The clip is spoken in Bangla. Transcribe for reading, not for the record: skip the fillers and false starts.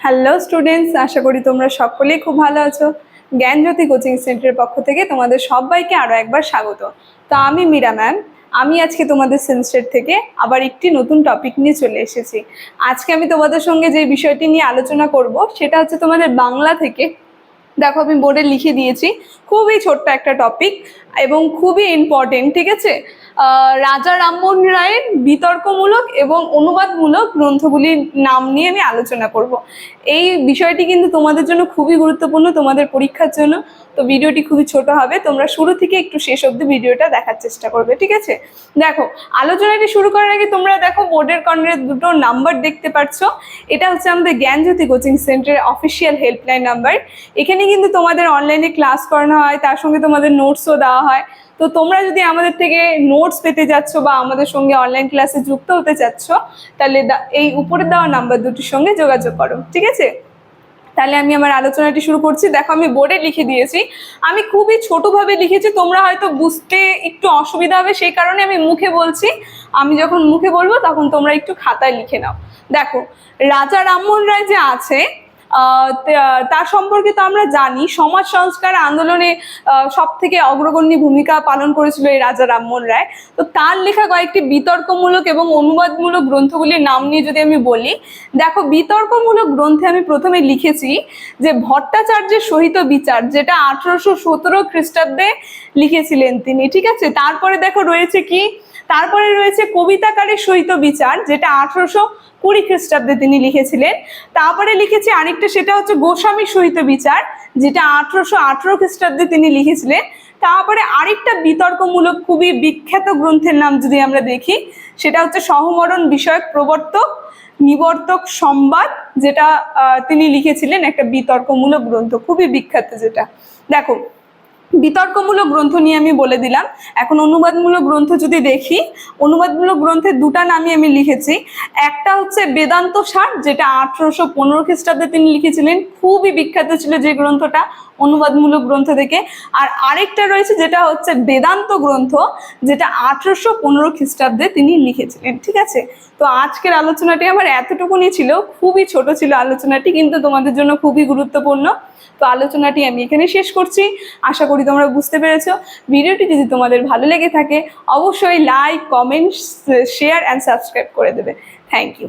হ্যালো স্টুডেন্টস, আশা করি তোমরা সকলেই খুব ভালো আছো। জ্ঞানজ্যোতি কোচিং সেন্টারের পক্ষ থেকে তোমাদের সবাইকে আরও একবার স্বাগত। তো আমি মীরা ম্যাম, আমি আজকে তোমাদের সেন্টার থেকে আবার একটি নতুন টপিক নিয়ে চলে এসেছি। আজকে আমি তোমাদের সঙ্গে যে বিষয়টি নিয়ে আলোচনা করব সেটা হচ্ছে তোমাদের বাংলা থেকে। দেখো আমি বোর্ডে লিখে দিয়েছি, খুবই ছোট্ট একটা টপিক এবং খুবই ইম্পর্টেন্ট, ঠিক আছে। রাজা রামমোহন রায়ের বিতর্কমূলক এবং অনুবাদমূলক গ্রন্থগুলির নাম নিয়ে আমি আলোচনা করব। এই বিষয়টি কিন্তু তোমাদের জন্য খুবই গুরুত্বপূর্ণ, তোমাদের পরীক্ষার জন্য। তো ভিডিওটি খুবই ছোট হবে, তোমরা শুরু থেকে একটু শেষ অবধি ভিডিওটা দেখার চেষ্টা করবে, ঠিক আছে। দেখো আলোচনাটি শুরু করার আগে তোমরা দেখো বোর্ডের কর্নারে দুটো নাম্বার দেখতে পাচ্ছ। এটা হচ্ছে আমাদের জ্ঞানজ্যোতি কোচিং সেন্টারের অফিসিয়াল হেল্পলাইন নাম্বার। এখানে কিন্তু তোমাদের অনলাইনে ক্লাস করানো হয়, তার সঙ্গে তোমাদের নোটসও দেওয়া হয়। তো তোমরা যদি আমাদের থেকে নোটস পেতে যাচ্ছ বা আমাদের সঙ্গে অনলাইন ক্লাসে যুক্ত হতে চাচ্ছ, তাহলে এই উপরে দেওয়া নাম্বার দুটির সঙ্গে যোগাযোগ করো, ঠিক আছে। তাহলে আমি আমার আলোচনাটি শুরু করছি। দেখো আমি বোর্ডে লিখে দিয়েছি, আমি খুবই ছোটভাবে লিখেছি, তোমরা হয়তো বুঝতে একটু অসুবিধা হবে, সেই কারণে আমি মুখে বলছি। আমি যখন মুখে বলবো তখন তোমরা একটু খাতায় লিখে নাও। দেখো রাজা রামমোহন রায় যে আছে, তার সম্পর্কে তো আমরা জানি সমাজ সংস্কার আন্দোলনে সব থেকে অগ্রগণ্য ভূমিকা পালন করেছিল এই রাজা রামমোহন রায়। তো তার লেখা কয়েকটি বিতর্কমূলক এবং অনুবাদমূলক গ্রন্থগুলির নাম নিয়ে যদি আমি বলি, দেখো বিতর্কমূলক গ্রন্থে আমি প্রথমে লিখেছি যে ভট্টাচার্যের সহিত বিচার, যেটা 1817 খ্রিস্টাব্দে লিখেছিলেন তিনি, ঠিক আছে। তারপরে দেখো রয়েছে কি, তারপরে রয়েছে কবিতাকারের সহিত বিচার, যেটা 1820 খ্রিস্টাব্দে তিনি লিখেছিলেন। তারপরে লিখেছি আরেকটা, সেটা হচ্ছে গোস্বামীর সহিত বিচার, যেটা 1818 খ্রিস্টাব্দে তিনি লিখেছিলেন। তারপরে আরেকটা বিতর্কমূলক খুবই বিখ্যাত গ্রন্থের নাম যদি আমরা দেখি, সেটা হচ্ছে সহমরণ বিষয়ক প্রবর্তক নিবর্তক সংবাদ, যেটা তিনি লিখেছিলেন, একটা বিতর্কমূলক গ্রন্থ, খুবই বিখ্যাত যেটা। দেখো বিতর্কমূলক গ্রন্থ নিয়ে আমি বলে দিলাম। এখন অনুবাদমূলক গ্রন্থ যদি দেখি, অনুবাদমূলক গ্রন্থের দুটা নামই আমি লিখেছি। একটা হচ্ছে বেদান্ত সার, যেটা 1815 খ্রিস্টাব্দে তিনি লিখেছিলেন, খুবই বিখ্যাত ছিল যে গ্রন্থটা অনুবাদমূলক গ্রন্থ থেকে। আর আরেকটা রয়েছে যেটা হচ্ছে বেদান্ত গ্রন্থ, যেটা 1815 খ্রিস্টাব্দে তিনি লিখেছিলেন, ঠিক আছে। তো আজকের আলোচনাটি আমার এতটুকুনি ছিল, খুবই ছোট ছিল আলোচনাটি, কিন্তু তোমাদের জন্য খুবই গুরুত্বপূর্ণ। তো আলোচনাটি আমি এখানে শেষ করছি, আশা করি তোমরা বুঝতে পেরেছো। ভিডিওটি যদি তোমাদের ভালো লেগে থাকে অবশ্যই like, comment, share and subscribe করে দেবে। Thank you.